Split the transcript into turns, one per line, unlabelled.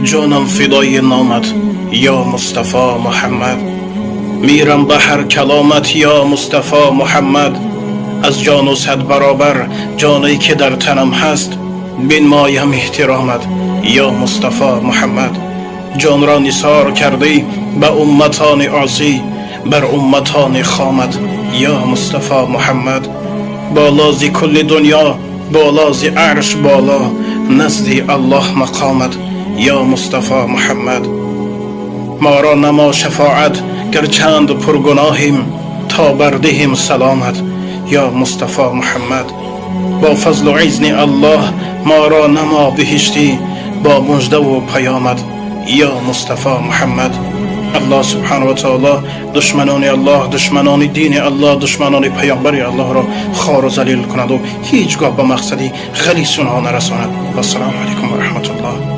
جانم فدای نامت یا مصطفی محمد. میرم به هر کلامت یا مصطفی محمد. از جان و صد برابر جانی که در تنم هست، بنمایم احترامت یا مصطفی محمد. جان را نثار کردی به امتان عاصی، بر امتان خامت یا مصطفی محمد. بالا ز کل دنیا، بالا ز عرش بالا، نزد الله مقامت یا مصطفی محمد. ما را نما شفاعت گرچند پرگناهیم، تا بردهیم سلامت یا مصطفی محمد. با فضل و عزن الله ما را نما بهشتی، با مژده و پیامت یا مصطفی محمد. الله سبحانه و تعالی دشمنان الله، دشمنان دین الله، دشمنان پیامبر الله را خوار و ذلیل کند و هیچگاه به مقصدی غلیظ آنها نرساند. و السلام علیکم و رحمت الله.